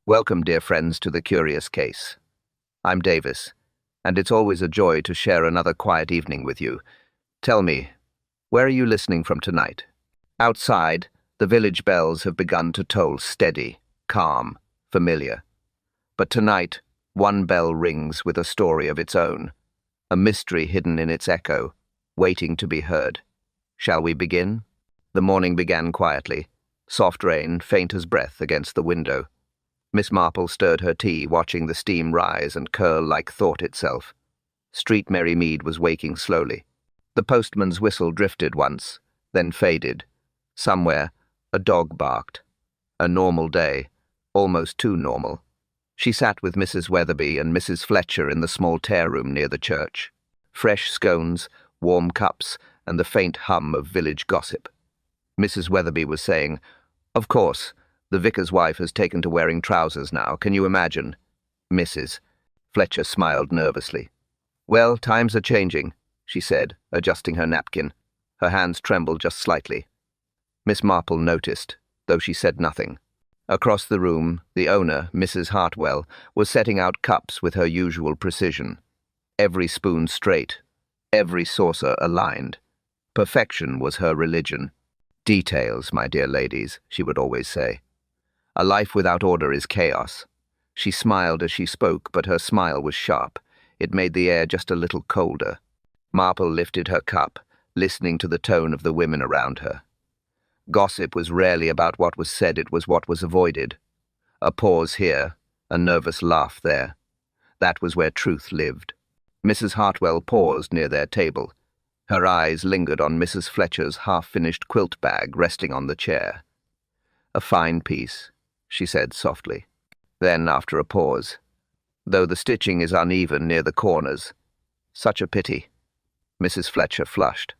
Welcome, dear friends, to The Curious Case. I'm Davis, and it's always a joy to share another quiet evening with you. Tell me, where are you listening from tonight? Outside, the village bells have begun to toll steady, calm, familiar. But tonight, one bell rings with a story of its own, a mystery hidden in its echo, waiting to be heard. Shall we begin? The morning began quietly, soft rain, faint as breath, against the window. Miss Marple stirred her tea, watching the steam rise and curl like thought itself. Street Mary Mead was waking slowly. The postman's whistle drifted once, then faded. Somewhere, a dog barked. A normal day, almost too normal. She sat with Mrs. Weatherby and Mrs. Fletcher in the small tear room near the church. Fresh scones, warm cups, and the faint hum of village gossip. Mrs. Weatherby was saying, "Of course, the vicar's wife has taken to wearing trousers now, can you imagine?" Mrs. Fletcher smiled nervously. "Well, times are changing," she said, adjusting her napkin. Her hands trembled just slightly. Miss Marple noticed, though she said nothing. Across the room, the owner, Mrs. Hartwell, was setting out cups with her usual precision. Every spoon straight, every saucer aligned. Perfection was her religion. "Details, my dear ladies," she would always say. "A life without order is chaos." She smiled as she spoke, but her smile was sharp. It made the air just a little colder. Marple lifted her cup, listening to the tone of the women around her. Gossip was rarely about what was said, it was what was avoided. A pause here, a nervous laugh there. That was where truth lived. Mrs. Hartwell paused near their table. Her eyes lingered on Mrs. Fletcher's half-finished quilt bag resting on the chair. "A fine piece," she said softly. Then, after a pause, "Though the stitching is uneven near the corners. Such a pity." Mrs. Fletcher flushed.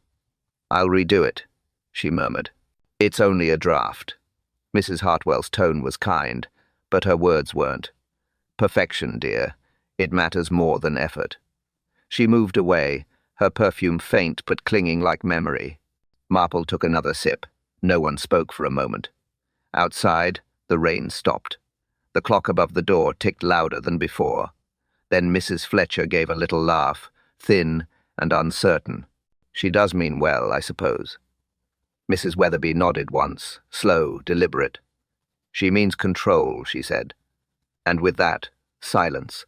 "I'll redo it," she murmured. "It's only a draft." Mrs. Hartwell's tone was kind, but her words weren't. "Perfection, dear. It matters more than effort." She moved away, her perfume faint but clinging like memory. Marple took another sip. No one spoke for a moment. Outside, the rain stopped. The clock above the door ticked louder than before. Then Mrs. Fletcher gave a little laugh, thin and uncertain. "She does mean well, I suppose." Mrs. Weatherby nodded once, slow, deliberate. "She means control," she said. And with that, silence.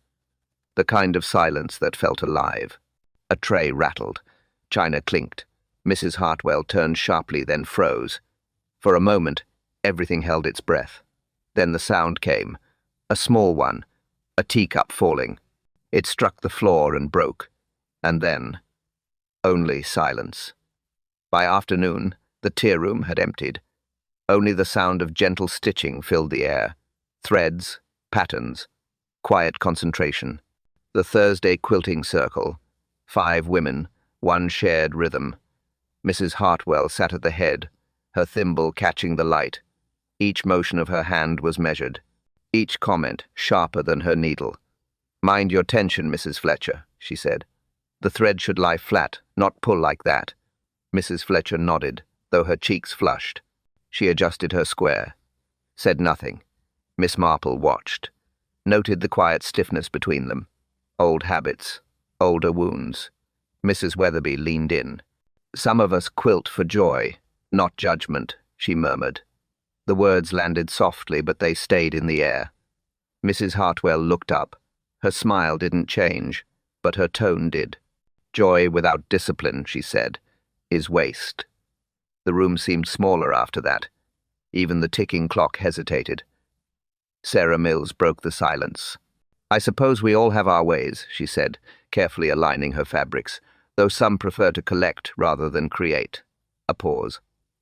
The kind of silence that felt alive. A tray rattled. China clinked. Mrs. Hartwell turned sharply, then froze. For a moment, everything held its breath. Then the sound came. A small one. A teacup falling. It struck the floor and broke. And then, only silence. By afternoon, the tear room had emptied. Only the sound of gentle stitching filled the air. Threads, patterns, quiet concentration. The Thursday quilting circle. 5 women, one shared rhythm. Mrs. Hartwell sat at the head, her thimble catching the light. Each motion of her hand was measured, each comment sharper than her needle. "Mind your tension, Mrs. Fletcher," she said. "The thread should lie flat, not pull like that." Mrs. Fletcher nodded, though her cheeks flushed. She adjusted her square, said nothing. Miss Marple watched, noted the quiet stiffness between them. Old habits, older wounds. Mrs. Weatherby leaned in. "Some of us quilt for joy, not judgment," she murmured. The words landed softly, but they stayed in the air. Mrs. Hartwell looked up. Her smile didn't change, but her tone did. "Joy without discipline," she said, "is waste." The room seemed smaller after that. Even the ticking clock hesitated. Sarah Mills broke the silence. "I suppose we all have our ways," she said, carefully aligning her fabrics, "though some prefer to collect rather than create." A pause.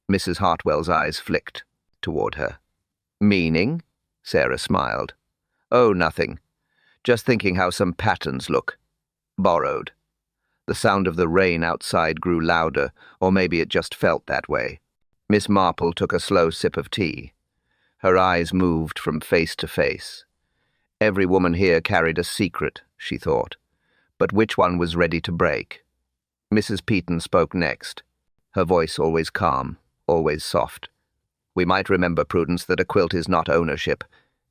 Mrs. Hartwell's eyes flicked toward her. "Meaning?" Sarah smiled. "Oh, nothing. Just thinking how some patterns look. Borrowed." The sound of the rain outside grew louder, or maybe it just felt that way. Miss Marple took a slow sip of tea. Her eyes moved from face to face. Every woman here carried a secret, she thought. But which one was ready to break? Mrs. Peaton spoke next, her voice always calm, always soft. "We might remember, Prudence, that a quilt is not ownership.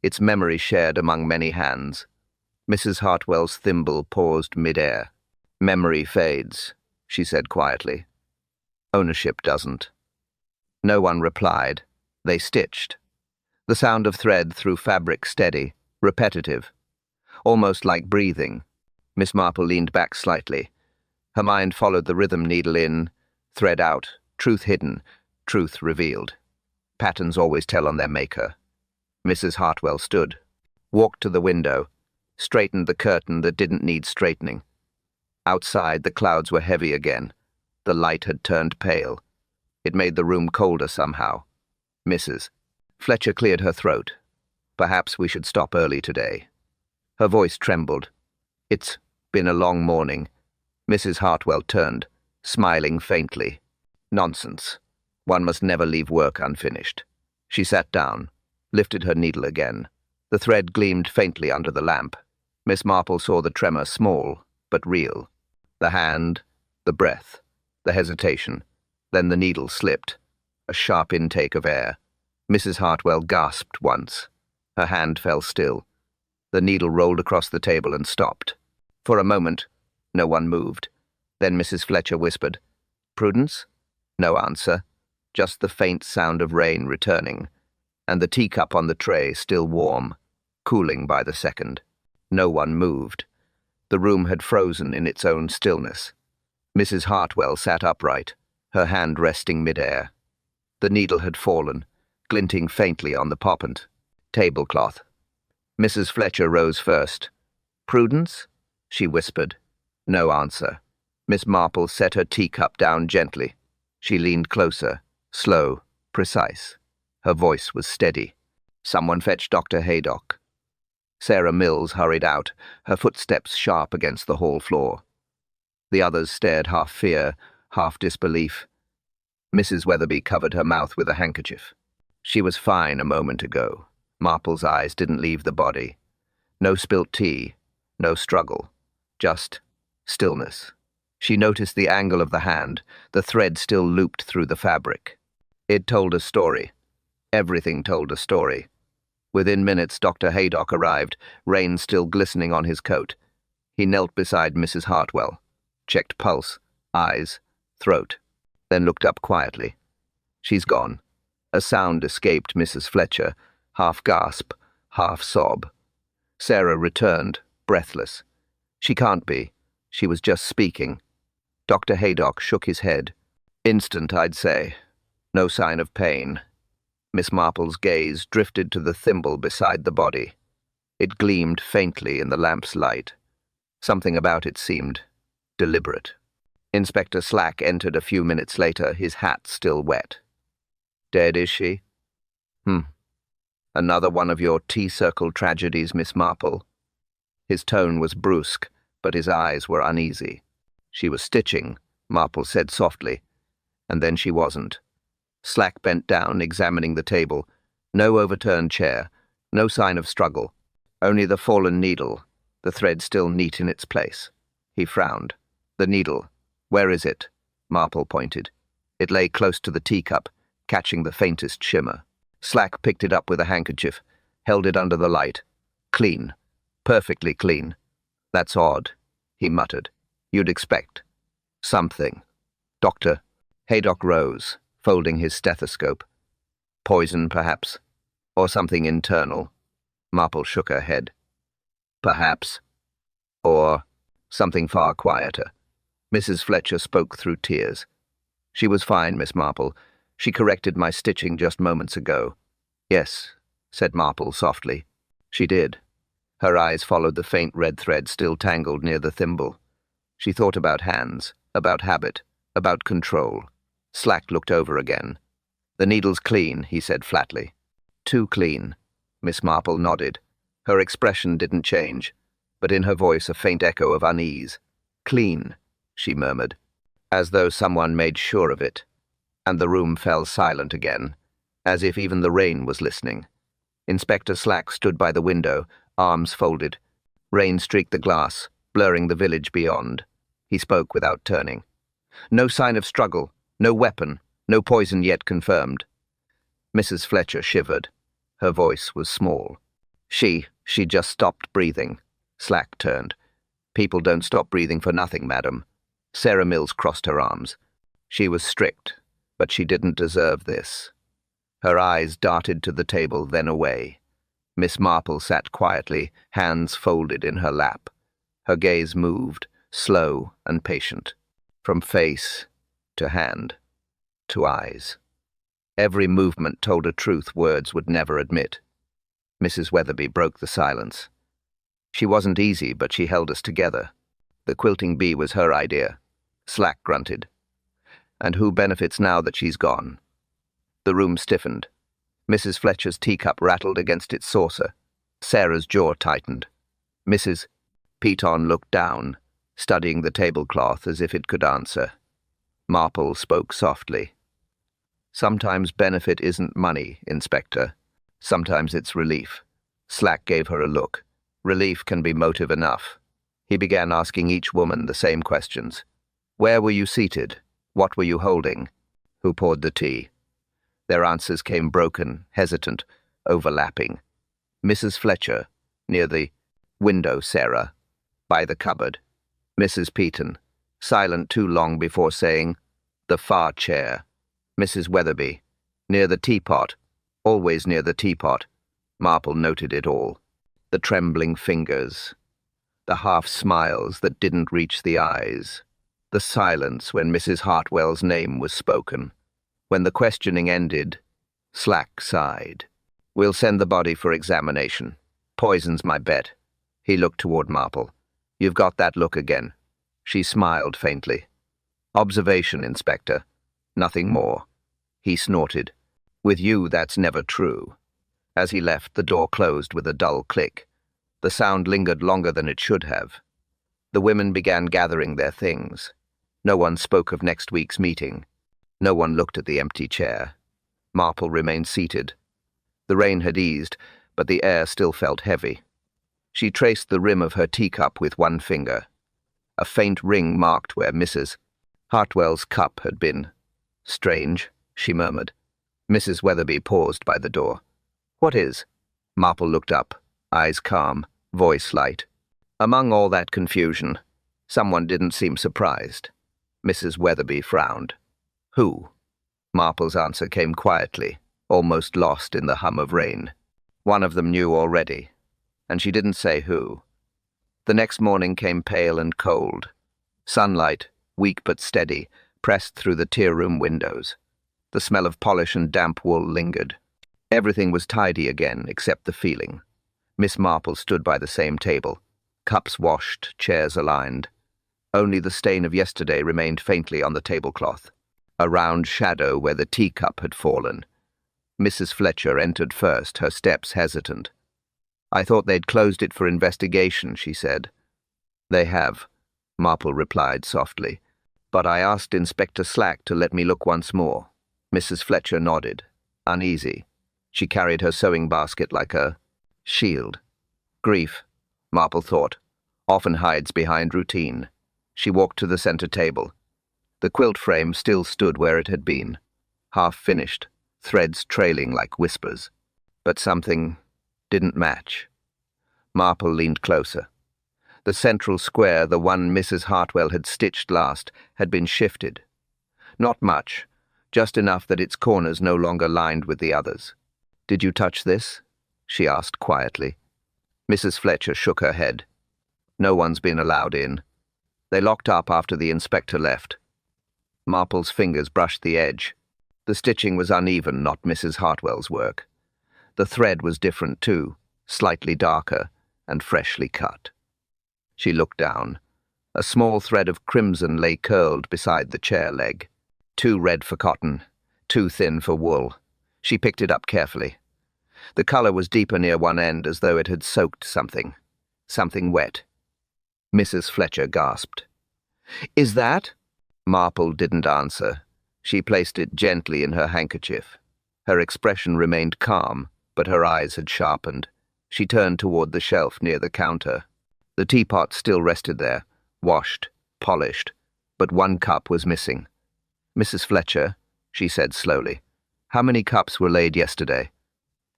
its memory shared among many hands. Mrs. Hartwell's thimble paused mid-air. "Memory fades," she said quietly. "Ownership doesn't." No one replied. They stitched. The sound of thread through fabric steady, repetitive, almost like breathing. Miss Marple leaned back slightly. Her mind followed the rhythm, needle in, thread out, truth hidden, truth revealed. Patterns always tell on their maker. Mrs. Hartwell stood, walked to the window, straightened the curtain that didn't need straightening. Outside, the clouds were heavy again. The light had turned pale. It made the room colder somehow. "Mrs." Fletcher cleared her throat. "Perhaps we should stop early today." Her voice trembled. "It's been a long morning." Mrs. Hartwell turned, smiling faintly. "Nonsense. One must never leave work unfinished." She sat down, lifted her needle again. The thread gleamed faintly under the lamp. Miss Marple saw the tremor, small but real. The hand, the breath, the hesitation. Then the needle slipped. A sharp intake of air. Mrs. Hartwell gasped once. Her hand fell still. The needle rolled across the table and stopped. For a moment, no one moved. Then Mrs. Fletcher whispered, "Prudence?" No answer, just the faint sound of rain returning, and the teacup on the tray still warm, cooling by the second. No one moved. The room had frozen in its own stillness. Mrs. Hartwell sat upright, her hand resting mid-air. The needle had fallen, glinting faintly on the poppant tablecloth. Mrs. Fletcher rose first. "Prudence?" she whispered. No answer. Miss Marple set her teacup down gently. She leaned closer, slow, precise. Her voice was steady. "Someone fetch Dr. Haydock." Sarah Mills hurried out, her footsteps sharp against the hall floor. The others stared, half fear, half disbelief. Mrs. Weatherby covered her mouth with a handkerchief. She was fine a moment ago. Marple's eyes didn't leave the body. No spilt tea, no struggle, just stillness. She noticed the angle of the hand, the thread still looped through the fabric. It told a story. Everything told a story. Within minutes, Dr. Haydock arrived, rain still glistening on his coat. He knelt beside Mrs. Hartwell, checked pulse, eyes, throat, then looked up quietly. "She's gone." A sound escaped Mrs. Fletcher, half gasp, half sob. Sarah returned, breathless. "She can't be. She was just speaking." Dr. Haydock shook his head. "Instant, I'd say. No sign of pain." Miss Marple's gaze drifted to the thimble beside the body. It gleamed faintly in the lamp's light. Something about it seemed deliberate. Inspector Slack entered a few minutes later, his hat still wet. "Dead, is she?" "Another one of your tea-circle tragedies, Miss Marple." His tone was brusque, but his eyes were uneasy. "She was stitching," Marple said softly, and then she wasn't. Slack bent down, examining the table. No overturned chair, no sign of struggle, only the fallen needle, the thread still neat in its place. He frowned. "The needle. Where is it?" Marple pointed. It lay close to the teacup, catching the faintest shimmer. Slack picked it up with a handkerchief, held it under the light. "Clean. Perfectly clean." "That's odd," he muttered. "You'd expect something." Dr. Haydock rose, folding his stethoscope. "Poison, perhaps? Or something internal?" Marple shook her head. "Perhaps. Or something far quieter." Mrs. Fletcher spoke through tears. "She was fine, Miss Marple. She corrected my stitching just moments ago." "Yes," said Marple softly. "She did." Her eyes followed the faint red thread still tangled near the thimble. She thought about hands, about habit, about control. Slack looked over again. "The needle's clean," he said flatly. "Too clean." Miss Marple nodded. Her expression didn't change, but in her voice a faint echo of unease. "Clean," she murmured, as though someone made sure of it. And the room fell silent again, as if even the rain was listening. Inspector Slack stood by the window, arms folded. Rain streaked the glass, blurring the village beyond. He spoke without turning. "No sign of struggle, no weapon, no poison yet confirmed." Mrs. Fletcher shivered. Her voice was small. She just stopped breathing. Slack turned. People don't stop breathing for nothing, madam. Sarah Mills crossed her arms. She was strict, but she didn't deserve this. Her eyes darted to the table, then away. Miss Marple sat quietly, hands folded in her lap. Her gaze moved, slow and patient, from face to hand to eyes. Every movement told a truth words would never admit. Mrs. Weatherby broke the silence. She wasn't easy, but she held us together. The quilting bee was her idea. Slack grunted. And who benefits now that she's gone? The room stiffened. Mrs. Fletcher's teacup rattled against its saucer. Sarah's jaw tightened. Mrs. Peaton looked down, studying the tablecloth as if it could answer. Marple spoke softly. Sometimes benefit isn't money, Inspector. Sometimes it's relief. Slack gave her a look. Relief can be motive enough. He began asking each woman the same questions. Where were you seated? What were you holding? Who poured the tea? Their answers came broken, hesitant, overlapping. Mrs. Fletcher, near the window, Sarah, by the cupboard. Mrs. Peaton, silent too long before saying, the far chair. Mrs. Weatherby, near the teapot, always near the teapot. Marple noted it all. The trembling fingers, the half-smiles that didn't reach the eyes, the silence when Mrs. Hartwell's name was spoken. When the questioning ended, Slack sighed. We'll send the body for examination. Poison's my bet. He looked toward Marple. You've got that look again. She smiled faintly. Observation, Inspector. Nothing more. He snorted. With you, that's never true. As he left, the door closed with a dull click. The sound lingered longer than it should have. The women began gathering their things. No one spoke of next week's meeting. No one looked at the empty chair. Marple remained seated. The rain had eased, but the air still felt heavy. She traced the rim of her teacup with one finger. A faint ring marked where Mrs. Hartwell's cup had been. Strange, she murmured. Mrs. Weatherby paused by the door. What is? Marple looked up, eyes calm, voice light. Among all that confusion, someone didn't seem surprised. Mrs. Weatherby frowned. Who? Marple's answer came quietly, almost lost in the hum of rain. One of them knew already, and she didn't say who. The next morning came pale and cold. Sunlight, weak but steady, pressed through the tier-room windows. The smell of polish and damp wool lingered. Everything was tidy again, except the feeling. Miss Marple stood by the same table, cups washed, chairs aligned. Only the stain of yesterday remained faintly on the tablecloth, a round shadow where the teacup had fallen. Mrs. Fletcher entered first, her steps hesitant. I thought they'd closed it for investigation, she said. They have, Marple replied softly. But I asked Inspector Slack to let me look once more. Mrs. Fletcher nodded, uneasy. She carried her sewing basket like a shield. Grief, Marple thought, often hides behind routine. She walked to the center table. The quilt frame still stood where it had been, half finished, threads trailing like whispers. But something didn't match. Marple leaned closer. The central square, the one Mrs. Hartwell had stitched last, had been shifted. Not much, just enough that its corners no longer lined with the others. Did you touch this? She asked quietly. Mrs. Fletcher shook her head. No one's been allowed in. They locked up after the inspector left. Marple's fingers brushed the edge. The stitching was uneven, not Mrs. Hartwell's work. The thread was different too, slightly darker and freshly cut. She looked down. A small thread of crimson lay curled beside the chair leg. Too red for cotton, too thin for wool. She picked it up carefully. The color was deeper near one end, as though it had soaked something wet. Mrs. Fletcher gasped. Is that? Marple didn't answer. She placed it gently in her handkerchief. Her expression remained calm, but her eyes had sharpened. She turned toward the shelf near the counter. The teapot still rested there, washed, polished, but one cup was missing. Mrs. Fletcher, she said slowly, how many cups were laid yesterday?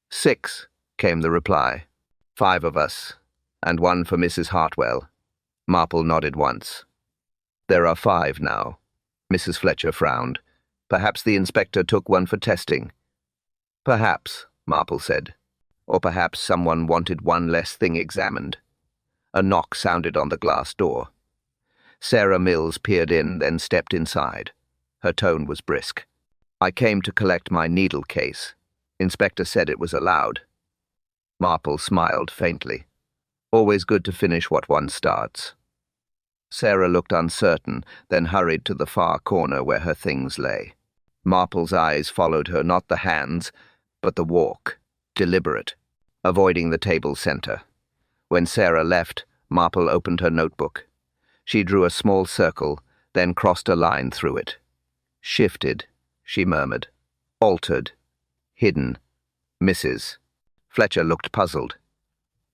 6, came the reply. 5 of us, and one for Mrs. Hartwell. Marple nodded once. There are 5 now. Mrs. Fletcher frowned. Perhaps the inspector took one for testing. Perhaps, Marple said. Or perhaps someone wanted one less thing examined. A knock sounded on the glass door. Sarah Mills peered in, then stepped inside. Her tone was brisk. I came to collect my needle case. Inspector said it was allowed. Marple smiled faintly. Always good to finish what one starts. Sarah looked uncertain, then hurried to the far corner where her things lay. Marple's eyes followed her, not the hands, but the walk, deliberate, avoiding the table center. When Sarah left, Marple opened her notebook. She drew a small circle, then crossed a line through it. Shifted, she murmured. Altered. Hidden. Mrs. Fletcher looked puzzled.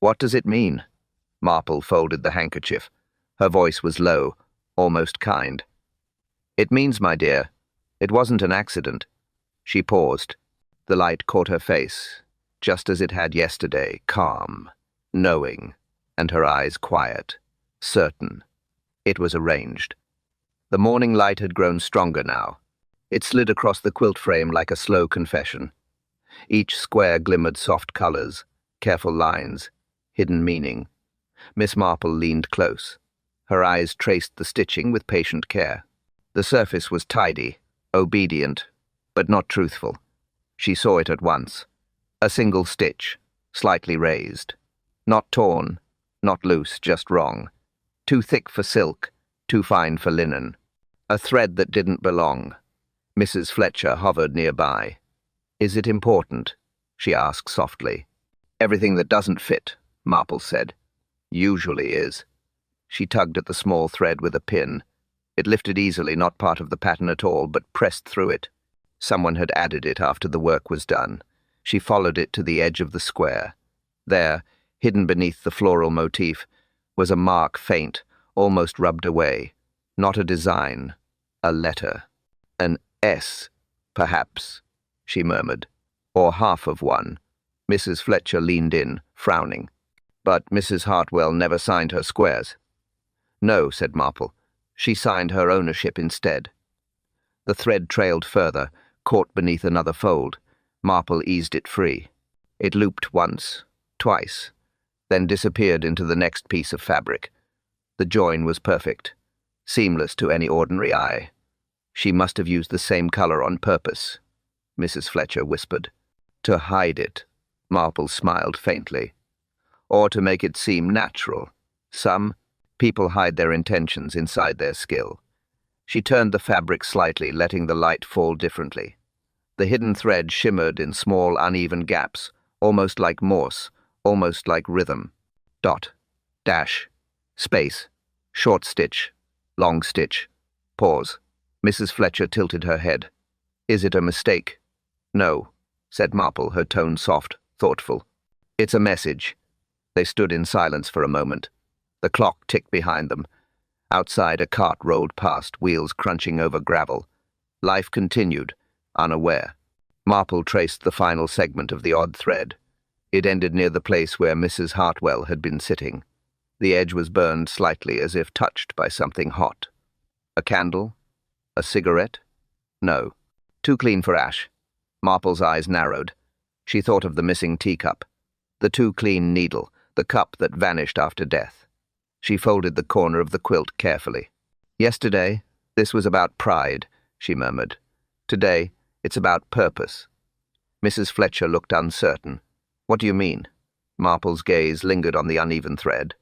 What does it mean? Marple folded the handkerchief. Her voice was low, almost kind. It means, my dear, it wasn't an accident. She paused. The light caught her face, just as it had yesterday, calm, knowing, and her eyes quiet, certain. It was arranged. The morning light had grown stronger now. It slid across the quilt frame like a slow confession. Each square glimmered soft colors, careful lines, hidden meaning. Miss Marple leaned close. Her eyes traced the stitching with patient care. The surface was tidy, obedient, but not truthful. She saw it at once. A single stitch, slightly raised. Not torn, not loose, just wrong. Too thick for silk, too fine for linen. A thread that didn't belong. Mrs. Fletcher hovered nearby. Is it important? She asked softly. Everything that doesn't fit, Marple said. Usually is. She tugged at the small thread with a pin. It lifted easily, not part of the pattern at all, but pressed through it. Someone had added it after the work was done. She followed it to the edge of the square. There, hidden beneath the floral motif, was a mark faint, almost rubbed away. Not a design, a letter. An S, perhaps, she murmured. Or half of one. Mrs. Fletcher leaned in, frowning. But Mrs. Hartwell never signed her squares. No, said Marple. She signed her ownership instead. The thread trailed further, caught beneath another fold. Marple eased it free. It looped once, twice, then disappeared into the next piece of fabric. The join was perfect, seamless to any ordinary eye. She must have used the same color on purpose, Mrs. Fletcher whispered. To hide it, Marple smiled faintly. Or to make it seem natural. Some people hide their intentions inside their skill. She turned the fabric slightly, letting the light fall differently. The hidden thread shimmered in small, uneven gaps, almost like Morse, almost like rhythm. Dot, dash, space, short stitch, long stitch, pause. Mrs. Fletcher tilted her head. Is it a mistake? No, said Marple, her tone soft, thoughtful. It's a message. They stood in silence for a moment. The clock ticked behind them. Outside, a cart rolled past, wheels crunching over gravel. Life continued, unaware. Marple traced the final segment of the odd thread. It ended near the place where Mrs. Hartwell had been sitting. The edge was burned slightly, as if touched by something hot. A candle? A cigarette? No. Too clean for ash. Marple's eyes narrowed. She thought of the missing teacup. The too clean needle, the cup that vanished after death. She folded the corner of the quilt carefully. Yesterday, this was about pride, she murmured. Today, it's about purpose. Mrs. Fletcher looked uncertain. What do you mean? Marple's gaze lingered on the uneven thread.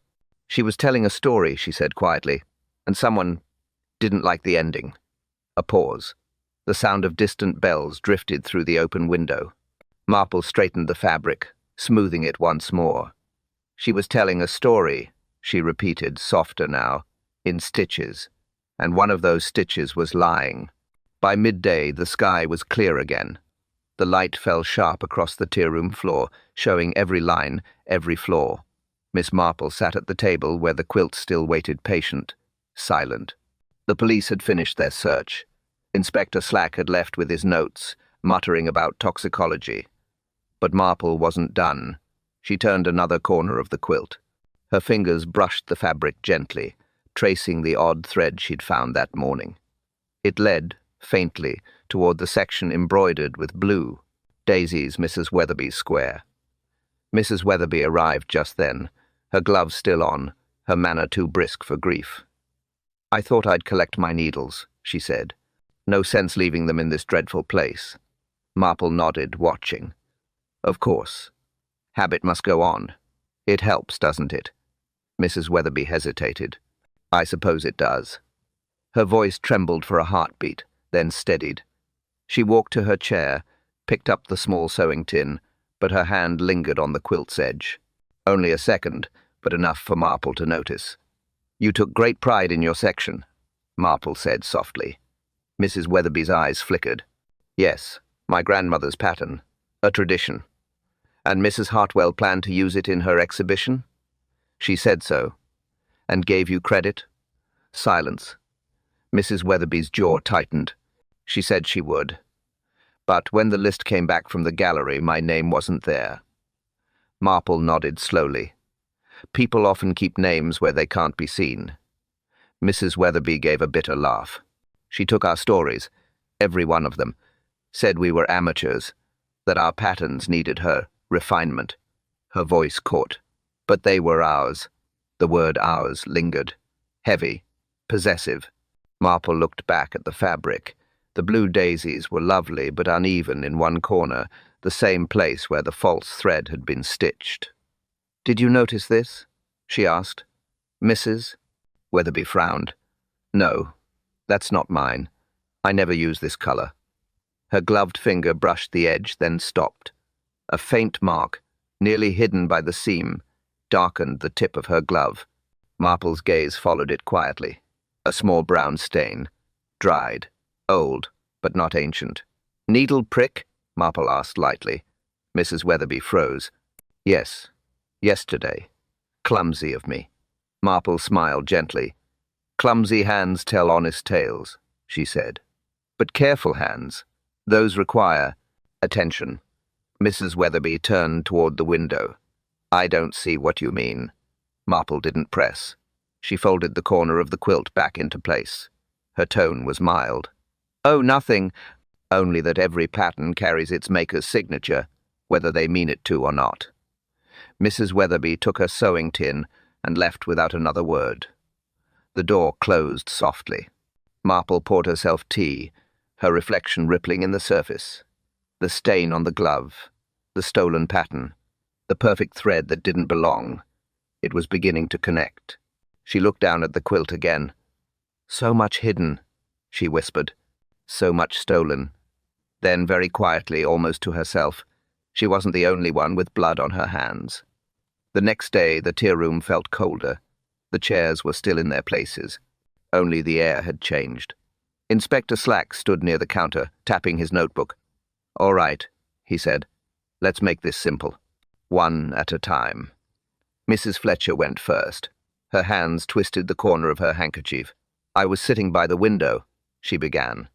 She was telling a story, she said quietly, and someone didn't like the ending. A pause. The sound of distant bells drifted through the open window. Marple straightened the fabric, smoothing it once more. She was telling a story, she repeated, softer now, in stitches, and one of those stitches was lying. By midday, the sky was clear again. The light fell sharp across the tier-room floor, showing every line, every flaw. Miss Marple sat at the table where the quilt still waited patient, silent. The police had finished their search. Inspector Slack had left with his notes, muttering about toxicology. But Marple wasn't done. She turned another corner of the quilt. Her fingers brushed the fabric gently, tracing the odd thread she'd found that morning. It led, faintly, toward the section embroidered with blue, Daisy's Mrs. Weatherby's square. Mrs. Weatherby arrived just then, her gloves still on, her manner too brisk for grief. "I thought I'd collect my needles," she said. "No sense leaving them in this dreadful place." Marple nodded, watching. "Of course. Habit must go on. It helps, doesn't it?" Mrs. Weatherby hesitated. "I suppose it does." Her voice trembled for a heartbeat, then steadied. She walked to her chair, picked up the small sewing tin, but her hand lingered on the quilt's edge. Only a second, but enough for Marple to notice. "You took great pride in your section," Marple said softly. Mrs. Weatherby's eyes flickered. "Yes, my grandmother's pattern. A tradition. And Mrs. Hartwell planned to use it in her exhibition?" "She said so." "And gave you credit?" Silence. Mrs. Weatherby's jaw tightened. "She said she would. But when the list came back from the gallery, my name wasn't there." Marple nodded slowly. "People often keep names where they can't be seen." Mrs. Weatherby gave a bitter laugh. "She took our stories, every one of them, said we were amateurs, that our patterns needed her refinement." Her voice caught. "But they were ours." The word ours lingered. Heavy, possessive. Marple looked back at the fabric. The blue daisies were lovely but uneven in one corner, the same place where the false thread had been stitched. "Did you notice this?" she asked. "Mrs.?" Weatherby frowned. "No, that's not mine. I never use this color." Her gloved finger brushed the edge, then stopped. A faint mark, nearly hidden by the seam, darkened the tip of her glove. Marple's gaze followed it quietly. A small brown stain. Dried. Old, but not ancient. "Needle prick?" Marple asked lightly. Mrs. Weatherby froze. "Yes. Yesterday. Clumsy of me." Marple smiled gently. "Clumsy hands tell honest tales," she said. "But careful hands. Those require attention." Mrs. Weatherby turned toward the window. "I don't see what you mean." Marple didn't press. She folded the corner of the quilt back into place. Her tone was mild. "Oh, nothing. Only that every pattern carries its maker's signature, whether they mean it to or not." Mrs. Weatherby took her sewing tin and left without another word. The door closed softly. Marple poured herself tea, her reflection rippling in the surface. The stain on the glove, the stolen pattern, the perfect thread that didn't belong. It was beginning to connect. She looked down at the quilt again. "So much hidden," she whispered. "So much stolen." Then, very quietly, almost to herself, she wasn't the only one with blood on her hands. The next day, the tea room felt colder. The chairs were still in their places. Only the air had changed. Inspector Slack stood near the counter, tapping his notebook. "All right," he said. "Let's make this simple. One at a time." Mrs. Fletcher went first. Her hands twisted the corner of her handkerchief. "I was sitting by the window," she began.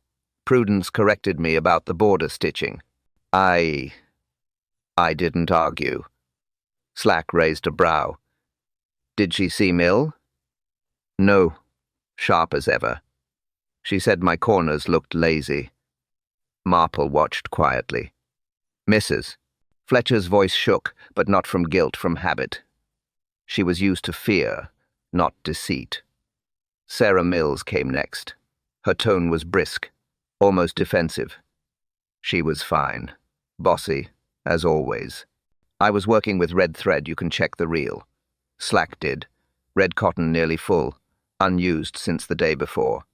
"Prudence corrected me about the border stitching. I didn't argue." Slack raised a brow. "Did she seem ill?" "No, sharp as ever. She said my corners looked lazy." Marple watched quietly. "Mrs." Fletcher's voice shook, but not from guilt, from habit. She was used to fear, not deceit. Sarah Mills came next. Her tone was brisk, almost defensive. She was fine. Bossy, as always. "I was working with red thread, you can check the reel." Slack did. Red cotton nearly full, unused since the day before.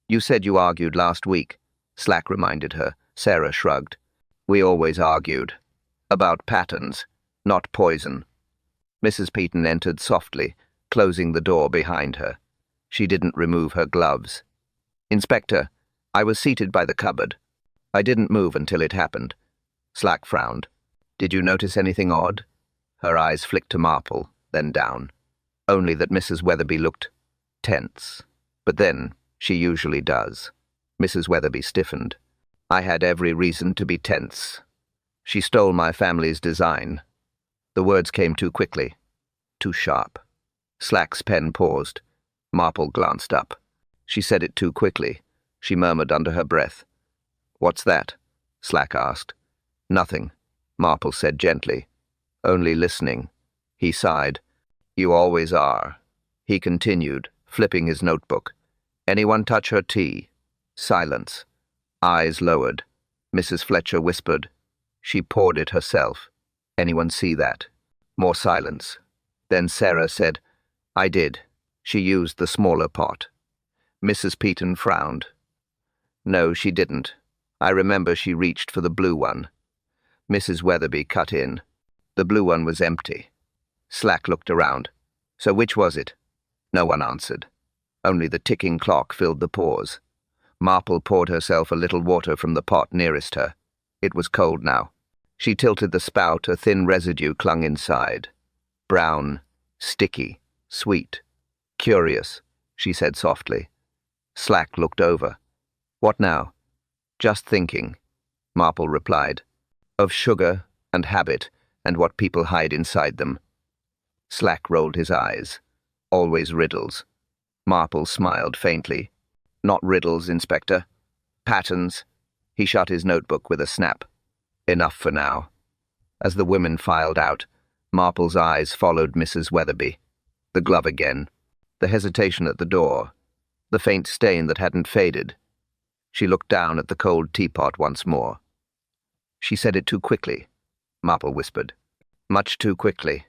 "You said you argued last week," Slack reminded her. Sarah shrugged. "We always argued. About patterns, not poison." Mrs. Peaton entered softly, closing the door behind her. She didn't remove her gloves. "Inspector, I was seated by the cupboard. I didn't move until it happened." Slack frowned. "Did you notice anything odd?" Her eyes flicked to Marple, then down. Only that Mrs. Weatherby looked tense. But then, she usually does. Mrs. Weatherby stiffened. "I had every reason to be tense. She stole my family's design." The words came too quickly, too sharp. Slack's pen paused. Marple glanced up. She said it too quickly. She murmured under her breath. "What's that?" Slack asked. "Nothing," Marple said gently. "Only listening." He sighed. "You always are." He continued, flipping his notebook. "Anyone touch her tea?" Silence. Eyes lowered. Mrs. Fletcher whispered. "She poured it herself. Anyone see that?" More silence. Then Sarah said, "I did. She used the smaller pot." Mrs. Peaton frowned. "No, she didn't. I remember she reached for the blue one." Mrs. Weatherby cut in. "The blue one was empty." Slack looked around. "So which was it?" No one answered. Only the ticking clock filled the pause. Marple poured herself a little water from the pot nearest her. It was cold now. She tilted the spout. A thin residue clung inside. Brown, sticky, sweet. "Curious," she said softly. Slack looked over. "What now?" "Just thinking," Marple replied. "Of sugar and habit and what people hide inside them." Slack rolled his eyes. "Always riddles." Marple smiled faintly. "Not riddles, Inspector. Patterns." He shut his notebook with a snap. "Enough for now." As the women filed out, Marple's eyes followed Mrs. Weatherby. The glove again. The hesitation at the door. The faint stain that hadn't faded. She looked down at the cold teapot once more. "She said it too quickly," Marple whispered. "Much too quickly."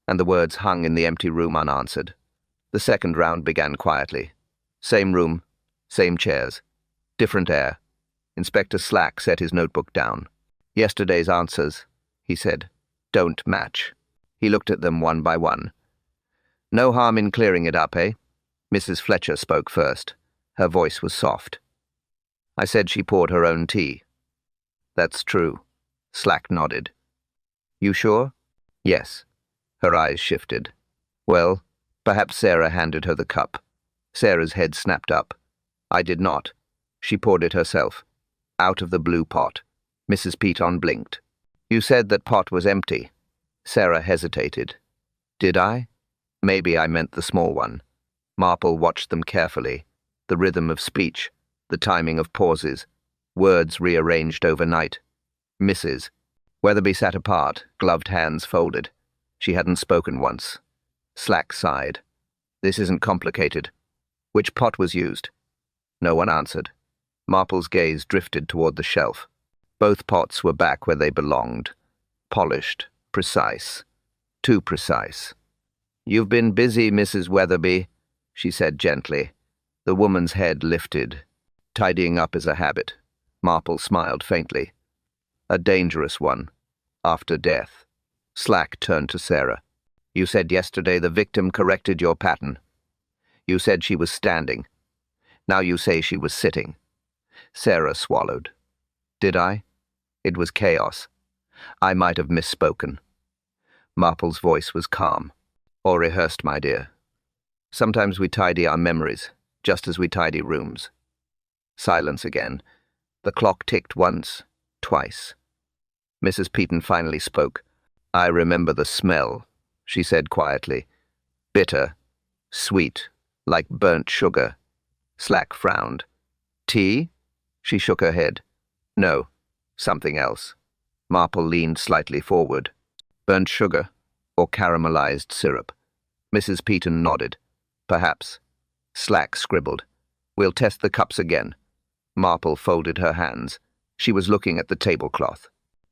And the words hung in the empty room unanswered. The second round began quietly. Same room, same chairs, different air. Inspector Slack set his notebook down. "Yesterday's answers," he said, "don't match." He looked at them one by one. "No harm in clearing it up, eh?" Mrs. Fletcher spoke first. Her voice was soft. "I said she poured her own tea." "That's true." Slack nodded. "You sure?" "Yes." Her eyes shifted. "Well, perhaps Sarah handed her the cup." Sarah's head snapped up. "I did not. She poured it herself. Out of the blue pot." Mrs. Peaton blinked. "You said that pot was empty." Sarah hesitated. "Did I? Maybe I meant the small one." Marple watched them carefully. The rhythm of speech, the timing of pauses, words rearranged overnight. Misses. Weatherby sat apart, gloved hands folded. She hadn't spoken once. Slack sighed. "This isn't complicated. Which pot was used?" No one answered. Marple's gaze drifted toward the shelf. Both pots were back where they belonged. Polished, precise. Too precise. "You've been busy, Mrs. Weatherby," she said gently. The woman's head lifted. "Tidying up is a habit." Marple smiled faintly. "A dangerous one. After death." Slack turned to Sarah. "You said yesterday the victim corrected your pattern. You said she was standing. Now you say she was sitting." Sarah swallowed. "Did I? It was chaos. I might have misspoken." Marple's voice was calm. "Or rehearsed, my dear. Sometimes we tidy our memories, just as we tidy rooms." Silence again. The clock ticked once, twice. Mrs. Peaton finally spoke. "I remember the smell," she said quietly. "Bitter, sweet, like burnt sugar." Slack frowned. "Tea?" She shook her head. "No, something else." Marple leaned slightly forward. "Burnt sugar or caramelized syrup?" Mrs. Peaton nodded. "Perhaps." Slack scribbled. "We'll test the cups again." Marple folded her hands. She was looking at the tablecloth.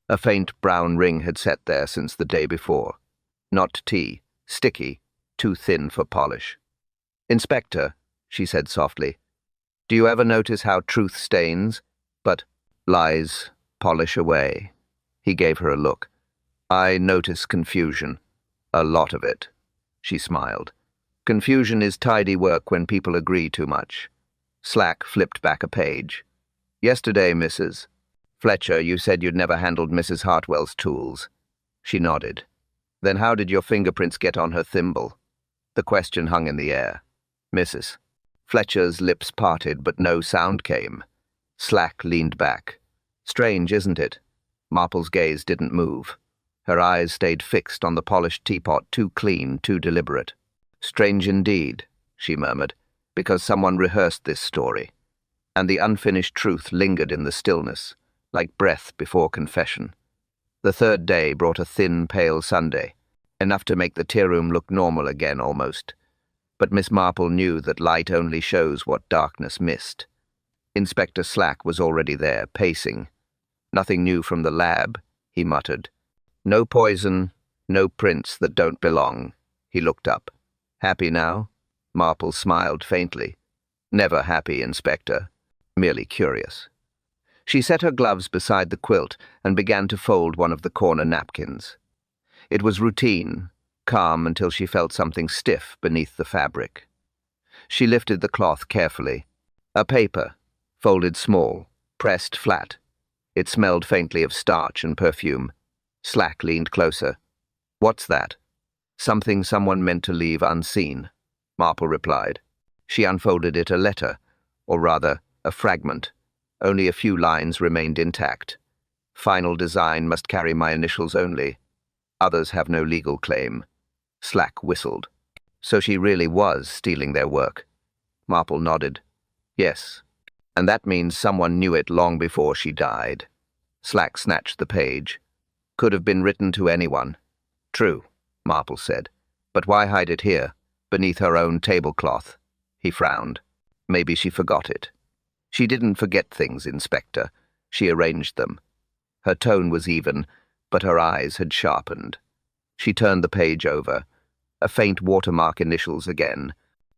A faint brown ring had sat there since the day before. Not tea, sticky, too thin for polish. "Inspector," she said softly, "do you ever notice how truth stains, but lies polish away?" He gave her a look. "I notice confusion. A lot of it." She smiled. "Confusion is tidy work when people agree too much." Slack flipped back a page. "Yesterday, Mrs. Fletcher, you said you'd never handled Mrs. Hartwell's tools." She nodded. "Then how did your fingerprints get on her thimble?" The question hung in the air. "Mrs. Fletcher's lips parted, but no sound came. Slack leaned back. "Strange, isn't it?" Marple's gaze didn't move. Her eyes stayed fixed on the polished teapot, too clean, too deliberate. "Strange indeed," she murmured, "because someone rehearsed this story, and the unfinished truth lingered in the stillness, like breath before confession." The third day brought a thin, pale Sunday, enough to make the tea-room look normal again almost. But Miss Marple knew that light only shows what darkness missed. Inspector Slack was already there, pacing. "Nothing new from the lab," he muttered. "No poison, no prints that don't belong." He looked up. "Happy now?" Marple smiled faintly. "Never happy, Inspector. Merely curious." She set her gloves beside the quilt and began to fold one of the corner napkins. It was routine, calm until she felt something stiff beneath the fabric. She lifted the cloth carefully. A paper, folded small, pressed flat. It smelled faintly of starch and perfume. Slack leaned closer. "What's that?" "Something someone meant to leave unseen," Marple replied. She unfolded it, a letter, or rather, a fragment. Only a few lines remained intact. "Final design must carry my initials only. Others have no legal claim." Slack whistled. "So she really was stealing their work?" Marple nodded. "Yes. And that means someone knew it long before she died." Slack snatched the page. "Could have been written to anyone." "True," Marple said. "But why hide it here, beneath her own tablecloth?" He frowned. "Maybe she forgot it." "She didn't forget things, Inspector. She arranged them." Her tone was even, but her eyes had sharpened. She turned the page over. A faint watermark initials again.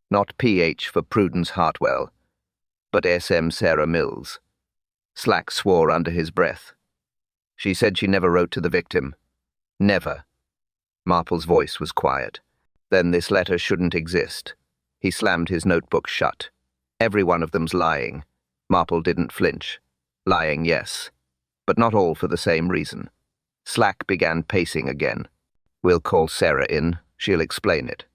Not PH for Prudence Hartwell, but SM Sarah Mills. Slack swore under his breath. "She said she never wrote to the victim." "Never." Marple's voice was quiet. "Then this letter shouldn't exist." He slammed his notebook shut. "Every one of them's lying." Marple didn't flinch. "Lying, yes, but not all for the same reason." Slack began pacing again. "We'll call Sarah in. She'll explain it."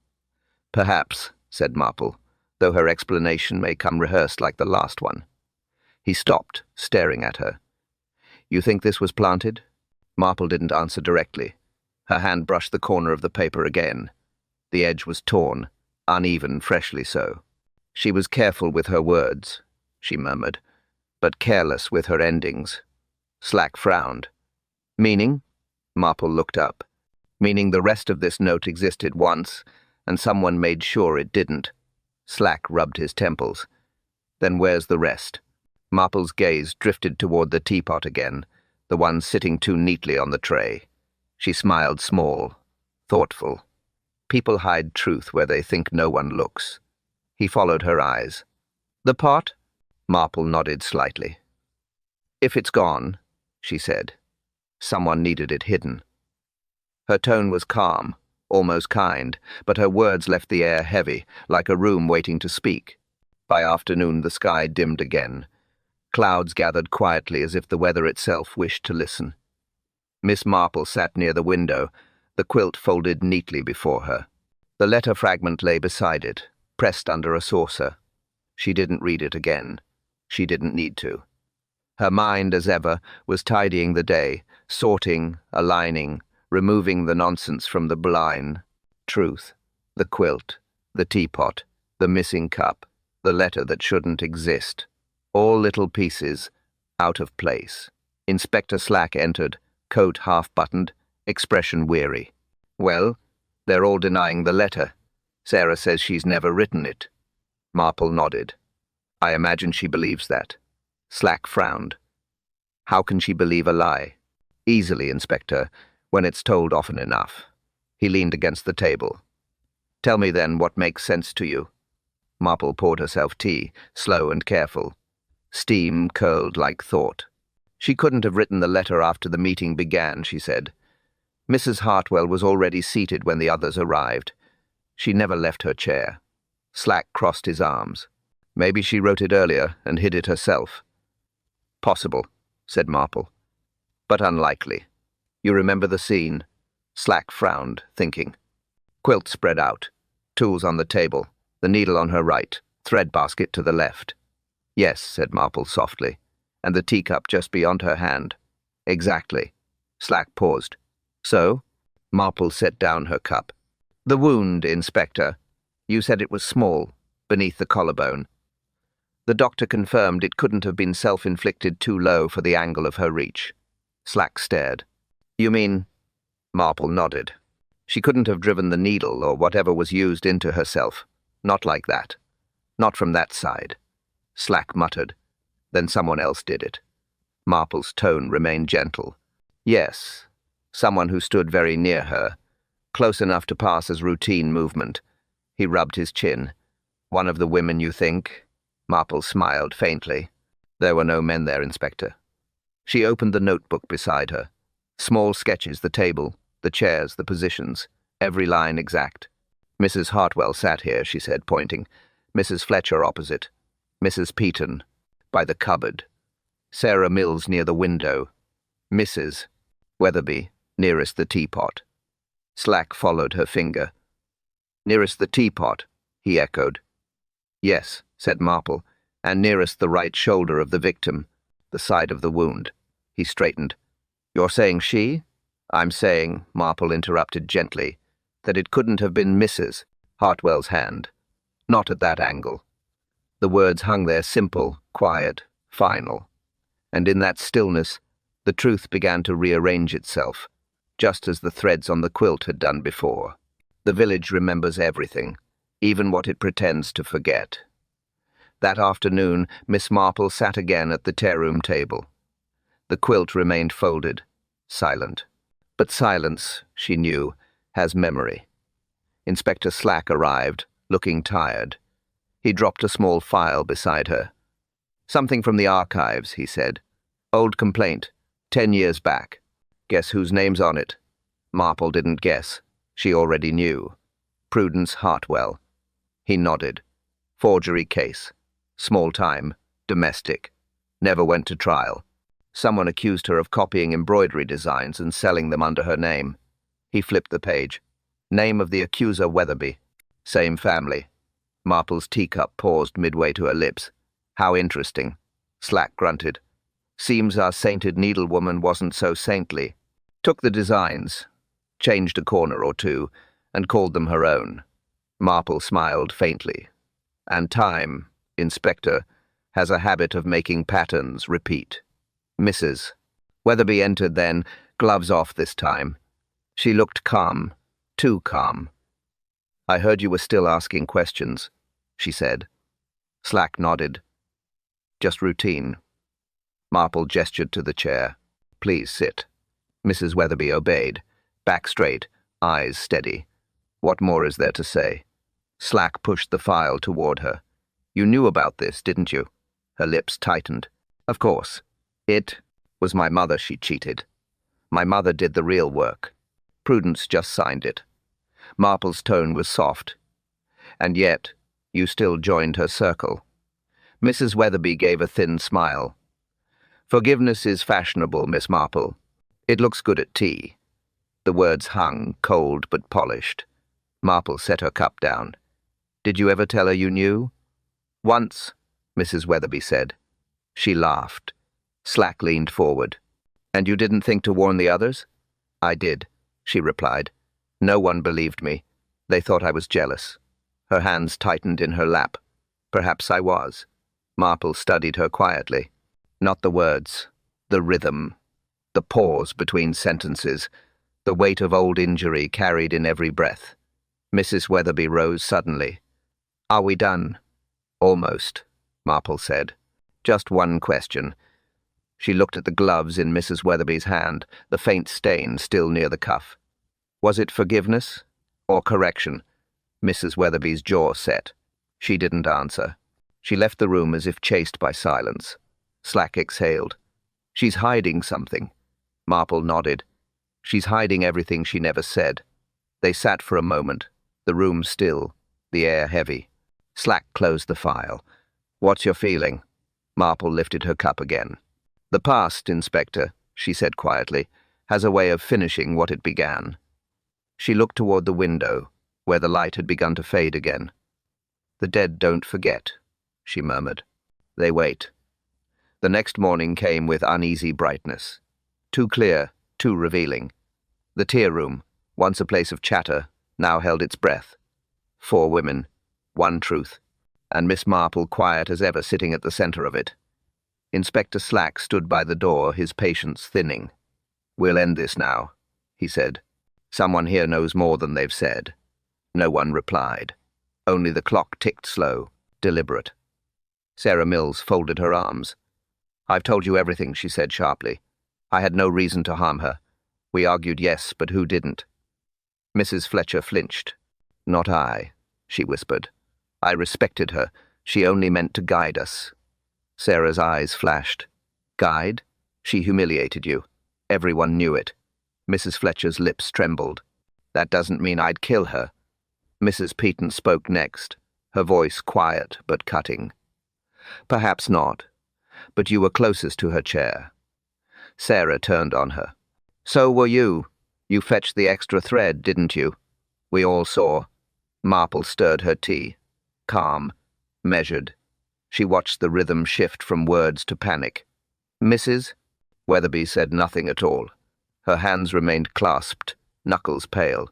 "Perhaps," said Marple, though her explanation may come rehearsed like the last one. He stopped, staring at her. "You think this was planted?" Marple didn't answer directly. Her hand brushed the corner of the paper again. The edge was torn, uneven, freshly so. She was careful with her words, she murmured, but careless with her endings. Slack frowned. "Meaning?" Marple looked up. "Meaning the rest of this note existed once, and someone made sure it didn't." Slack rubbed his temples. "Then where's the rest?" Marple's gaze drifted toward the teapot again, the one sitting too neatly on the tray. She smiled small, thoughtful. People hide truth where they think no one looks. He followed her eyes. "The pot?" Marple nodded slightly. "If it's gone," she said. "Someone needed it hidden." Her tone was calm, almost kind, but her words left the air heavy, like a room waiting to speak. By afternoon the sky dimmed again. Clouds gathered quietly as if the weather itself wished to listen. Miss Marple sat near the window, the quilt folded neatly before her. The letter fragment lay beside it, pressed under a saucer. She didn't read it again. She didn't need to. Her mind, as ever, was tidying the day, sorting, aligning, removing the nonsense from the blind. Truth, the quilt, the teapot, the missing cup, the letter that shouldn't exist. All little pieces, out of place. Inspector Slack entered, coat half-buttoned, expression weary. "Well, they're all denying the letter. Sarah says she's never written it." Marple nodded. "I imagine she believes that." Slack frowned. "How can she believe a lie?" "Easily, Inspector, when it's told often enough." He leaned against the table. "Tell me then what makes sense to you." Marple poured herself tea, slow and careful. Steam curled like thought. "She couldn't have written the letter after the meeting began," she said. "Mrs. Hartwell was already seated when the others arrived. She never left her chair." Slack crossed his arms. "Maybe she wrote it earlier and hid it herself." "Possible," said Marple, "but unlikely. You remember the scene?" Slack frowned, thinking. Quilt spread out, tools on the table, the needle on her right, thread basket to the left. "Yes," said Marple softly, "and the teacup just beyond her hand." "Exactly." Slack paused. So? Marple set down her cup. The wound, Inspector. You said it was small, beneath the collarbone. The doctor confirmed it couldn't have been self-inflicted too low for the angle of her reach. Slack stared. You mean? Marple nodded. She couldn't have driven the needle or whatever was used into herself. Not like that. Not from that side. Slack muttered. Then someone else did it. Marple's tone remained gentle. Yes, someone who stood very near her, close enough to pass as routine movement. He rubbed his chin. One of the women, you think? Marple smiled faintly. There were no men there, Inspector. She opened the notebook beside her. Small sketches, the table, the chairs, the positions, every line exact. Mrs. Hartwell sat here, she said, pointing. Mrs. Fletcher opposite. Mrs. Peaton, by the cupboard. Sarah Mills near the window. Mrs. Weatherby, nearest the teapot. Slack followed her finger. Nearest the teapot, he echoed. Yes, said Marple, and nearest the right shoulder of the victim, the side of the wound. He straightened. You're saying she? I'm saying, Marple interrupted gently, that it couldn't have been Mrs. Hartwell's hand. Not at that angle. The words hung there simple, quiet, final. And in that stillness, the truth began to rearrange itself, just as the threads on the quilt had done before. The village remembers everything, even what it pretends to forget. That afternoon, Miss Marple sat again at the tear-room table. The quilt remained folded, silent. But silence, she knew, has memory. Inspector Slack arrived, looking tired. He dropped a small file beside her. Something from the archives, he said. Old complaint, 10 years back. Guess whose name's on it? Marple didn't guess. She already knew. Prudence Hartwell. He nodded. Forgery case. Small time. Domestic. Never went to trial. Someone accused her of copying embroidery designs and selling them under her name. He flipped the page. Name of the accuser, Weatherby. Same family. Marple's teacup paused midway to her lips. How interesting. Slack grunted. Seems our sainted needlewoman wasn't so saintly. Took the designs, changed a corner or two, and called them her own. Marple smiled faintly. And time, Inspector, has a habit of making patterns repeat. Mrs. Weatherby entered then, gloves off this time. She looked calm, too calm. I heard you were still asking questions, she said. Slack nodded. Just routine. Marple gestured to the chair. Please sit. Mrs. Weatherby obeyed, back straight, eyes steady. What more is there to say? Slack pushed the file toward her. You knew about this, didn't you? Her lips tightened. Of course. It was my mother she cheated. My mother did the real work. Prudence just signed it. Marple's tone was soft. And yet, you still joined her circle. Mrs. Weatherby gave a thin smile. Forgiveness is fashionable, Miss Marple. It looks good at tea. The words hung, cold but polished. Marple set her cup down. Did you ever tell her you knew? Once, Mrs. Weatherby said. She laughed. Slack leaned forward. And you didn't think to warn the others? I did, she replied. No one believed me. They thought I was jealous. Her hands tightened in her lap. Perhaps I was. Marple studied her quietly. Not the words, the rhythm, the pause between sentences, the weight of old injury carried in every breath. Mrs. Weatherby rose suddenly. Are we done? Almost, Marple said. Just one question. She looked at the gloves in Mrs. Weatherby's hand, the faint stain still near the cuff. Was it forgiveness or correction? Mrs. Weatherby's jaw set. She didn't answer. She left the room as if chased by silence. Slack exhaled. She's hiding something. Marple nodded. She's hiding everything she never said. They sat for a moment, the room still, the air heavy. Slack closed the file. What's your feeling? Marple lifted her cup again. The past, Inspector, she said quietly, has a way of finishing what it began. She looked toward the window, where the light had begun to fade again. The dead don't forget, she murmured. They wait. The next morning came with uneasy brightness. Too clear, too revealing. The tier room, once a place of chatter, now held its breath. 4 women, 1 truth, and Miss Marple quiet as ever sitting at the center of it. Inspector Slack stood by the door, his patience thinning. "We'll end this now," he said. "Someone here knows more than they've said." No one replied. Only the clock ticked slow, deliberate. Sarah Mills folded her arms. "I've told you everything," she said sharply. "I had no reason to harm her. We argued yes, but who didn't?" Mrs. Fletcher flinched. "Not I," she whispered. "I respected her. She only meant to guide us." Sarah's eyes flashed. "Guide? She humiliated you. Everyone knew it." Mrs. Fletcher's lips trembled. "That doesn't mean I'd kill her." Mrs. Peaton spoke next, her voice quiet but cutting. "Perhaps not, but you were closest to her chair." Sarah turned on her. "So were you. You fetched the extra thread, didn't you?" We all saw. Marple stirred her tea. Calm, measured. She watched the rhythm shift from words to panic. "Mrs.?" Weatherby said nothing at all. Her hands remained clasped, knuckles pale.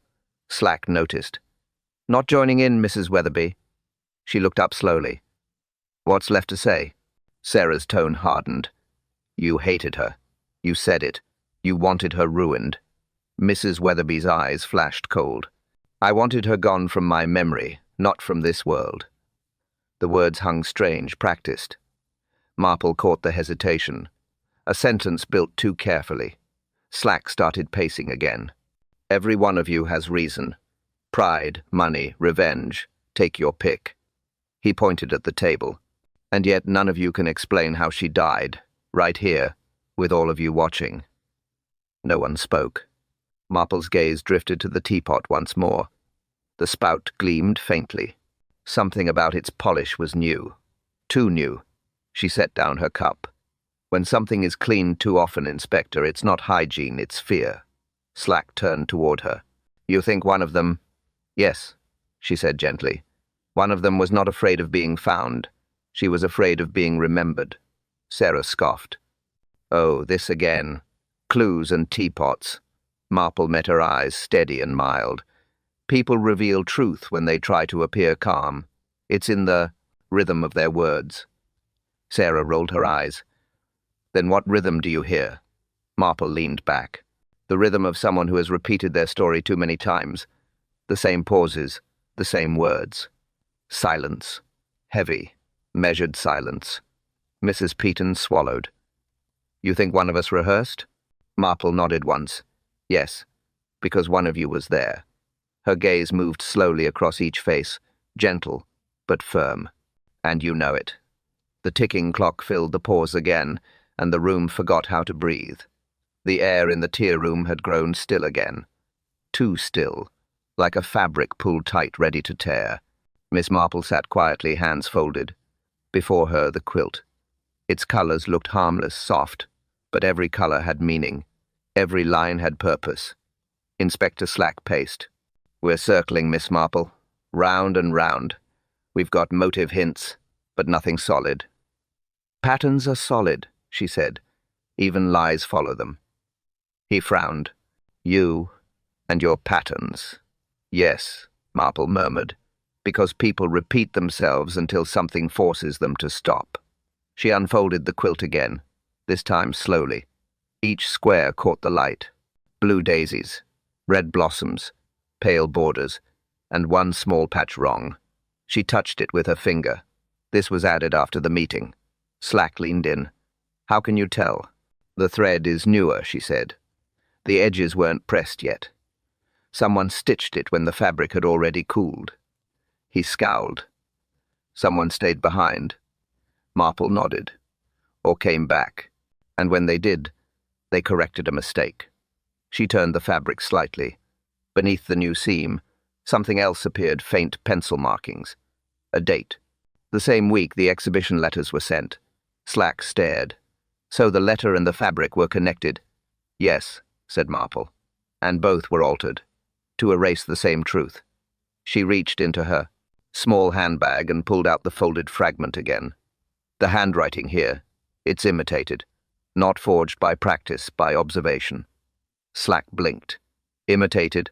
Slack noticed. "Not joining in, Mrs. Weatherby." She looked up slowly. "What's left to say?" Sarah's tone hardened. "You hated her. You said it. You wanted her ruined." Mrs. Weatherby's eyes flashed cold. "I wanted her gone from my memory, not from this world." The words hung strange, practiced. Marple caught the hesitation. A sentence built too carefully. Slack started pacing again. "Every one of you has reason. Pride, money, revenge. Take your pick." He pointed at the table. "And yet none of you can explain how she died, right here, with all of you watching." No one spoke. Marple's gaze drifted to the teapot once more. The spout gleamed faintly. Something about its polish was new. Too new. She set down her cup. "When something is cleaned too often, Inspector, it's not hygiene, it's fear." Slack turned toward her. "You think one of them—" "Yes," she said gently. "One of them was not afraid of being found. She was afraid of being remembered." Sarah scoffed. "Oh, this again. Clues and teapots." Marple met her eyes, steady and mild. "People reveal truth when they try to appear calm. It's in the rhythm of their words." Sarah rolled her eyes. "Then what rhythm do you hear?" Marple leaned back. "The rhythm of someone who has repeated their story too many times. The same pauses, the same words. Silence. Heavy, measured silence." Mrs. Peaton swallowed. "You think one of us rehearsed?" Marple nodded once. "Yes, because one of you was there." Her gaze moved slowly across each face, gentle but firm. "And you know it." The ticking clock filled the pause again, and the room forgot how to breathe. The air in the tier room had grown still again. Too still, like a fabric pulled tight, ready to tear. Miss Marple sat quietly, hands folded. Before her, the quilt. Its colors looked harmless, soft, but every color had meaning. Every line had purpose. Inspector Slack paced. "We're circling, Miss Marple. Round and round. We've got motive hints, but nothing solid." "Patterns are solid," she said. "Even lies follow them." He frowned. "You and your patterns." "Yes," Marple murmured, "because people repeat themselves until something forces them to stop." She unfolded the quilt again, this time slowly. Each square caught the light. Blue daisies, red blossoms, pale borders, and one small patch wrong. She touched it with her finger. This was added after the meeting. Slack leaned in. "How can you tell?" "The thread is newer," she said. "The edges weren't pressed yet. Someone stitched it when the fabric had already cooled." He scowled. "Someone stayed behind." Marple nodded. "Or came back. And when they did, they corrected a mistake." She turned the fabric slightly. Beneath the new seam, something else appeared, faint pencil markings. A date. The same week the exhibition letters were sent. Slack stared. So the letter and the fabric were connected. "Yes," said Marple. "And both were altered, to erase the same truth." She reached into her small handbag and pulled out the folded fragment again. "The handwriting here, it's imitated. Not forged by practice, by observation." Slack blinked. Imitated.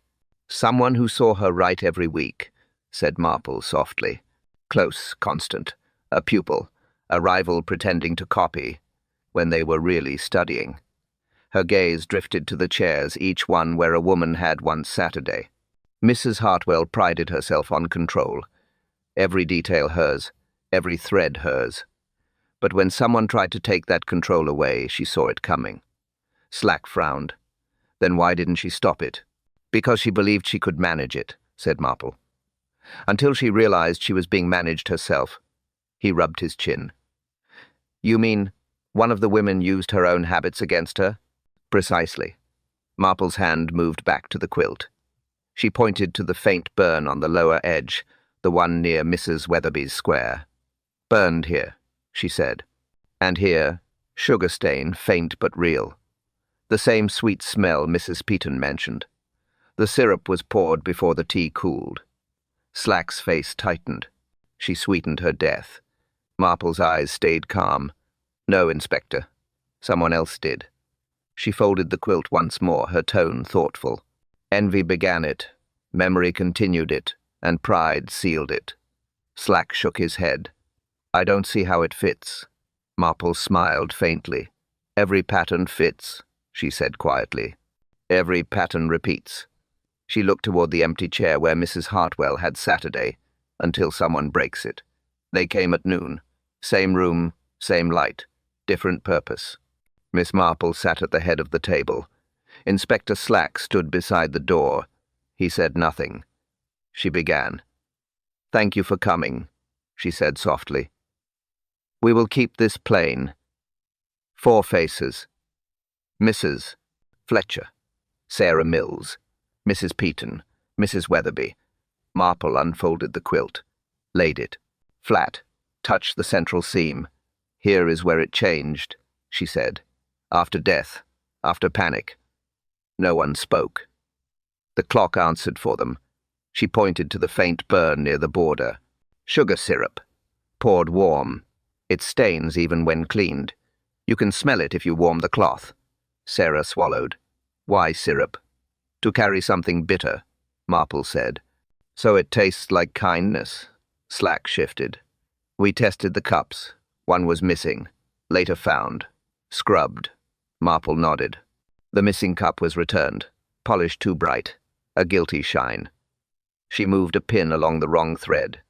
Someone who saw her write every week, said Marple softly. Close, constant. A pupil, a rival pretending to copy, when they were really studying. Her gaze drifted to the chairs, each one where a woman had once Saturday. Mrs. Hartwell prided herself on control. Every detail hers, every thread hers. But when someone tried to take that control away, she saw it coming. Slack frowned. Then why didn't she stop it? Because she believed she could manage it, said Marple. Until she realized she was being managed herself. He rubbed his chin. You mean one of the women used her own habits against her? Precisely. Marple's hand moved back to the quilt. She pointed to the faint burn on the lower edge, the one near Mrs. Weatherby's square. Burned here, she said. And here, sugar stain, faint but real. The same sweet smell Mrs. Peaton mentioned. The syrup was poured before the tea cooled. Slack's face tightened. She sweetened her death. Marple's eyes stayed calm. No, Inspector. Someone else did. She folded the quilt once more, her tone thoughtful. Envy began it, memory continued it, and pride sealed it. Slack shook his head. I don't see how it fits. Marple smiled faintly. Every pattern fits, she said quietly. Every pattern repeats. She looked toward the empty chair where Mrs. Hartwell had Saturday, until someone breaks it. They came at noon. Same room, same light, different purpose. Miss Marple sat at the head of the table. Inspector Slack stood beside the door. He said nothing. She began. Thank you for coming, she said softly. We will keep this plain. 4 faces. Mrs. Fletcher, Sarah Mills, Mrs. Peaton, Mrs. Weatherby. Marple unfolded the quilt, laid it. Flat, touched the central seam. Here is where it changed, she said. After death, after panic. No one spoke. The clock answered for them. She pointed to the faint burn near the border. Sugar syrup. Poured warm. It stains even when cleaned. You can smell it if you warm the cloth. Sarah swallowed. Why syrup? To carry something bitter, Marple said. So it tastes like kindness. Slack shifted. We tested the cups. One was missing. Later found. Scrubbed. Marple nodded. The missing cup was returned. Polish too bright. A guilty shine. She moved a pin along the wrong thread.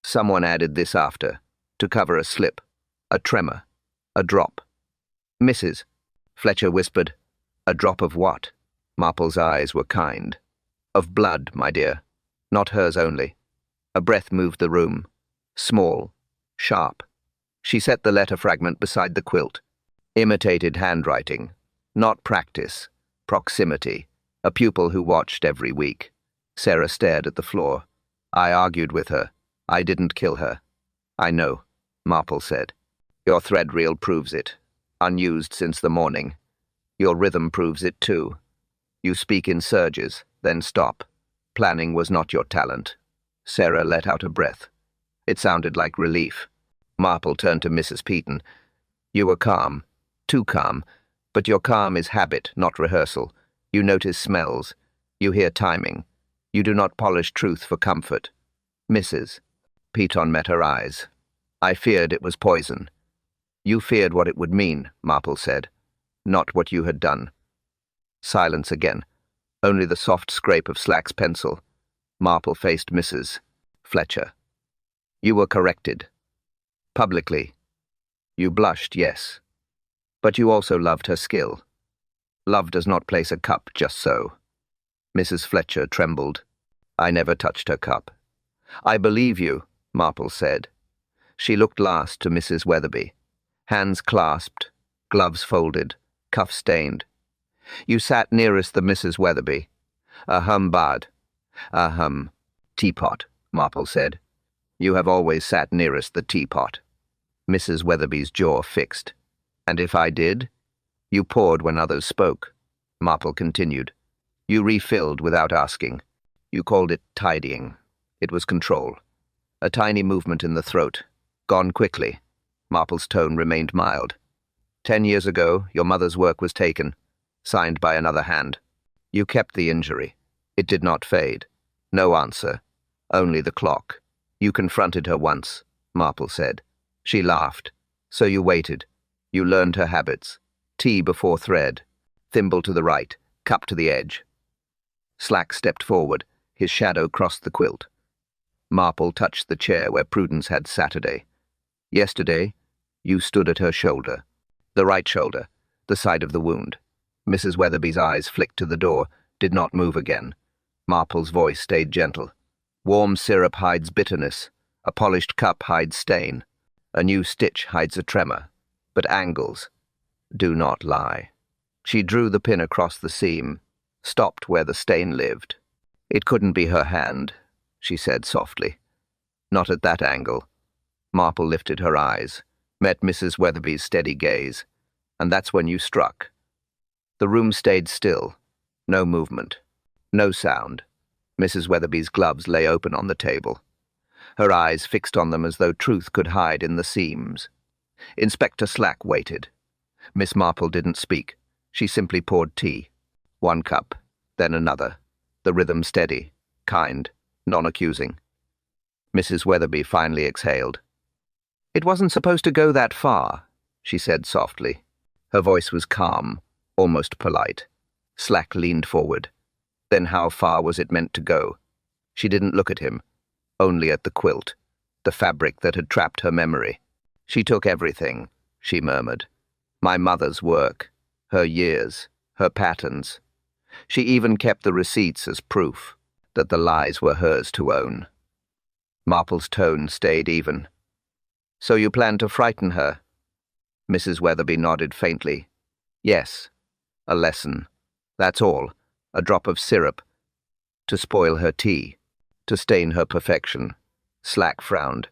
Someone added this after, to cover a slip, a tremor, a drop. Mrs. Fletcher whispered. A drop of what? Marple's eyes were kind. Of blood, my dear. Not hers only. A breath moved the room. Small. Sharp. She set the letter fragment beside the quilt. Imitated handwriting. Not practice. Proximity. A pupil who watched every week. Sarah stared at the floor. I argued with her. I didn't kill her. I know, Marple said. Your thread reel proves it. Unused since the morning. Your rhythm proves it too. You speak in surges, then stop. Planning was not your talent. Sarah let out a breath. It sounded like relief. Marple turned to Mrs. Peaton. You were calm. Too calm. But your calm is habit, not rehearsal. You notice smells. You hear timing. You do not polish truth for comfort. Mrs. Peaton met her eyes. I feared it was poison. You feared what it would mean, Marple said. Not what you had done. Silence again. Only the soft scrape of Slack's pencil. Marple faced Mrs. Fletcher. You were corrected. Publicly. You blushed, yes. But you also loved her skill. Love does not place a cup just so. Mrs. Fletcher trembled. I never touched her cup. I believe you, Marple said. She looked last to Mrs. Weatherby. Hands clasped, gloves folded, cuff stained. You sat nearest the Mrs. Weatherby. Bad. Teapot, Marple said. You have always sat nearest the teapot. Mrs. Weatherby's jaw fixed. And if I did? You poured when others spoke. Marple continued. You refilled without asking. You called it tidying. It was control. A tiny movement in the throat. Gone quickly. Marple's tone remained mild. 10 years ago, your mother's work was taken. Signed by another hand. You kept the injury. It did not fade. No answer. Only the clock. You confronted her once, Marple said. She laughed. So you waited. You learned her habits. Tea before thread. Thimble to the right. Cup to the edge. Slack stepped forward. His shadow crossed the quilt. Marple touched the chair where Prudence had Saturday. Yesterday, you stood at her shoulder. The right shoulder. The side of the wound. Mrs. Weatherby's eyes flicked to the door, did not move again. Marple's voice stayed gentle. Warm syrup hides bitterness. A polished cup hides stain. A new stitch hides a tremor. But angles do not lie. She drew the pin across the seam, stopped where the stain lived. It couldn't be her hand, she said softly. Not at that angle. Marple lifted her eyes, met Mrs. Weatherby's steady gaze, and that's when you struck. The room stayed still. No movement. No sound. Mrs. Weatherby's gloves lay open on the table. Her eyes fixed on them as though truth could hide in the seams. Inspector Slack waited. Miss Marple didn't speak. She simply poured tea. One cup, then another. The rhythm steady, kind, non-accusing. Mrs. Weatherby finally exhaled. It wasn't supposed to go that far, she said softly. Her voice was calm, almost polite. Slack leaned forward. Then how far was it meant to go? She didn't look at him, only at the quilt, the fabric that had trapped her memory. She took everything, she murmured. My mother's work, her years, her patterns. She even kept the receipts as proof that the lies were hers to own. Marple's tone stayed even. So you plan to frighten her? Mrs. Weatherby nodded faintly. Yes, a lesson. That's all. A drop of syrup. To spoil her tea. To stain her perfection. Slack frowned.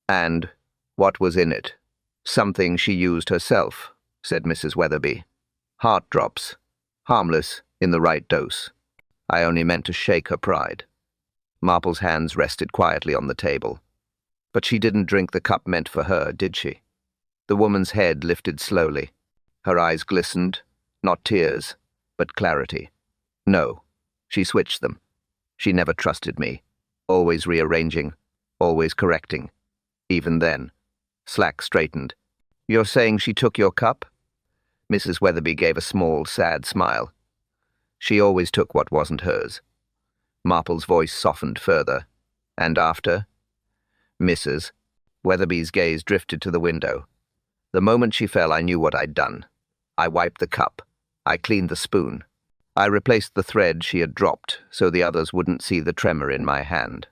And what was in it? Something she used herself, said Mrs. Weatherby. Heart drops. Harmless, in the right dose. I only meant to shake her pride. Marple's hands rested quietly on the table. But she didn't drink the cup meant for her, did she? The woman's head lifted slowly. Her eyes glistened, not tears, but clarity. No, she switched them. She never trusted me, always rearranging, always correcting. Even then. Slack straightened. You're saying she took your cup? Mrs. Weatherby gave a small, sad smile. She always took what wasn't hers. Marple's voice softened further. And after? Mrs. Weatherby's gaze drifted to the window. The moment she fell, I knew what I'd done. I wiped the cup. I cleaned the spoon. I replaced the thread she had dropped so the others wouldn't see the tremor in my hand.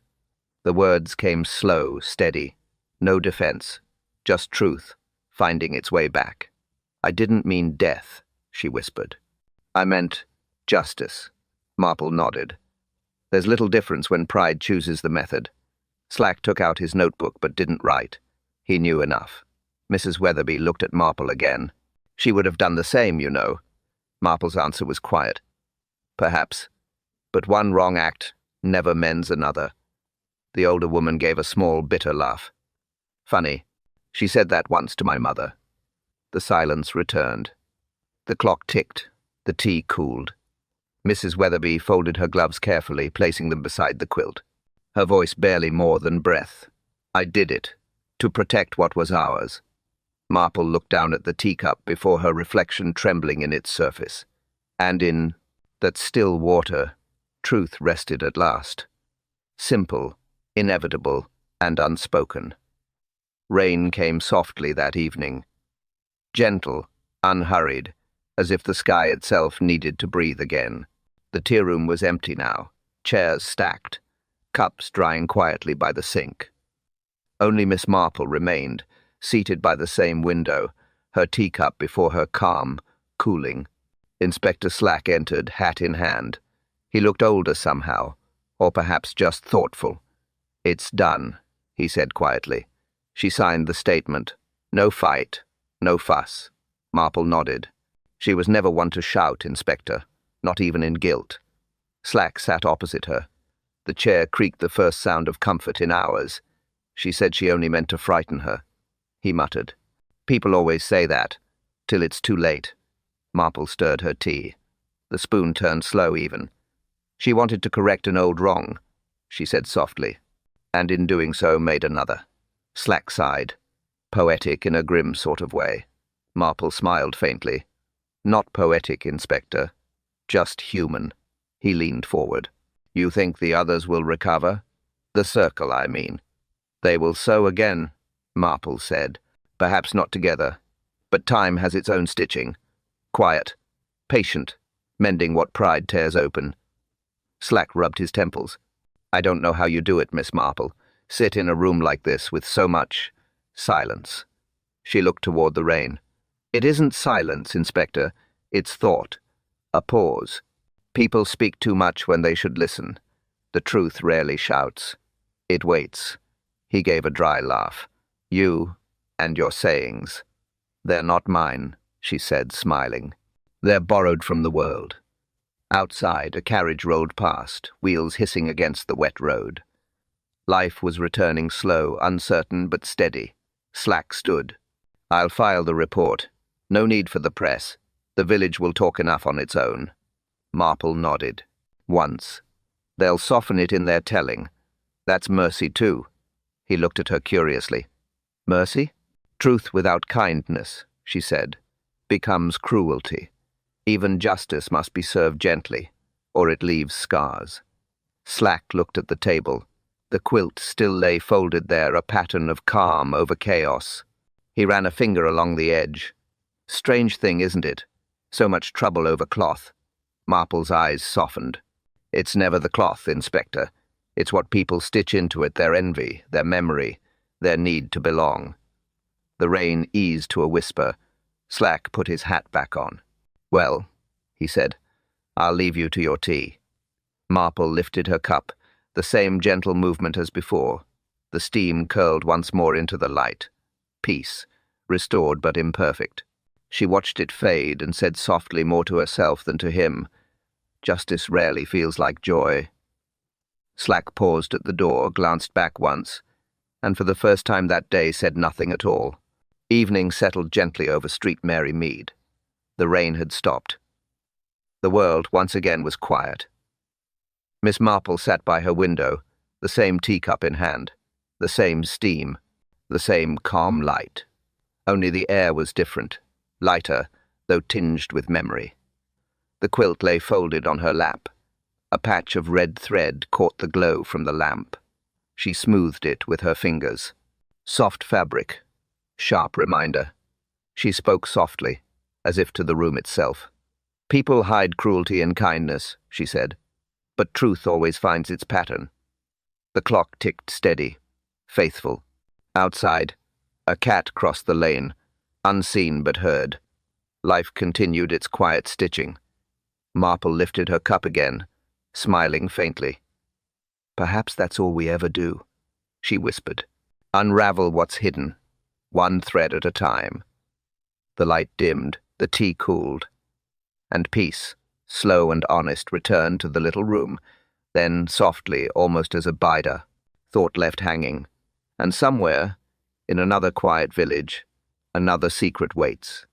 The words came slow, steady. No defense. Just truth, finding its way back. I didn't mean death, she whispered. I meant justice. Marple nodded. There's little difference when pride chooses the method. Slack took out his notebook but didn't write. He knew enough. Mrs. Weatherby looked at Marple again. She would have done the same, you know. Marple's answer was quiet. Perhaps. But one wrong act never mends another. The older woman gave a small, bitter laugh. Funny. She said that once to my mother. The silence returned. The clock ticked. The tea cooled. Mrs. Weatherby folded her gloves carefully, placing them beside the quilt. Her voice barely more than breath. I did it. To protect what was ours. Marple looked down at the teacup before her reflection trembling in its surface. And in that still water, truth rested at last. Simple, inevitable, and unspoken. Rain came softly that evening. Gentle, unhurried, as if the sky itself needed to breathe again. The tea room was empty now, chairs stacked, cups drying quietly by the sink. Only Miss Marple remained, seated by the same window, her teacup before her calm, cooling. Inspector Slack entered, hat in hand. He looked older somehow, or perhaps just thoughtful. It's done, he said quietly. She signed the statement. No fight, no fuss. Marple nodded. She was never one to shout, Inspector, not even in guilt. Slack sat opposite her. The chair creaked the first sound of comfort in hours. She said she only meant to frighten her. He muttered. People always say that, till it's too late. Marple stirred her tea. The spoon turned slow even. She wanted to correct an old wrong, she said softly, and in doing so made another. Slack sighed, poetic in a grim sort of way. Marple smiled faintly. Not poetic, Inspector. Just human. He leaned forward. You think the others will recover? The circle, I mean. They will sew again, Marple said. Perhaps not together, but time has its own stitching. Quiet, patient, mending what pride tears open. Slack rubbed his temples. I don't know how you do it, Miss Marple. Sit in a room like this with so much silence. She looked toward the rain. It isn't silence, Inspector. It's thought. A pause. People speak too much when they should listen. The truth rarely shouts. It waits. He gave a dry laugh. You and your sayings. They're not mine, she said, smiling. They're borrowed from the world. Outside, a carriage rolled past, wheels hissing against the wet road. Life was returning slow, uncertain, but steady. Slack stood. I'll file the report. No need for the press. The village will talk enough on its own. Marple nodded. Once. They'll soften it in their telling. That's mercy, too. He looked at her curiously. Mercy? Truth without kindness, she said, becomes cruelty. Even justice must be served gently, or it leaves scars. Slack looked at the table. The quilt still lay folded there, a pattern of calm over chaos. He ran a finger along the edge. Strange thing, isn't it? So much trouble over cloth. Marple's eyes softened. It's never the cloth, Inspector. It's what people stitch into it, their envy, their memory, their need to belong. The rain eased to a whisper. Slack put his hat back on. Well, he said, I'll leave you to your tea. Marple lifted her cup, the same gentle movement as before. The steam curled once more into the light. Peace, restored but imperfect. She watched it fade and said softly, more to herself than to him, Justice rarely feels like joy. Slack paused at the door, glanced back once, and for the first time that day said nothing at all. Evening settled gently over Street Mary Mead. The rain had stopped. The world once again was quiet. Miss Marple sat by her window, the same teacup in hand, the same steam, the same calm light. Only the air was different, lighter, though tinged with memory. The quilt lay folded on her lap. A patch of red thread caught the glow from the lamp. She smoothed it with her fingers. Soft fabric. Sharp reminder. She spoke softly, as if to the room itself. People hide cruelty in kindness, she said, but truth always finds its pattern. The clock ticked steady, faithful. Outside, a cat crossed the lane, unseen but heard. Life continued its quiet stitching. Marple lifted her cup again, smiling faintly. Perhaps that's all we ever do, she whispered. Unravel what's hidden, one thread at a time. The light dimmed, the tea cooled, and peace, slow and honest, returned to the little room. Then, softly, almost as a bider, thought left hanging, and somewhere, in another quiet village, another secret waits.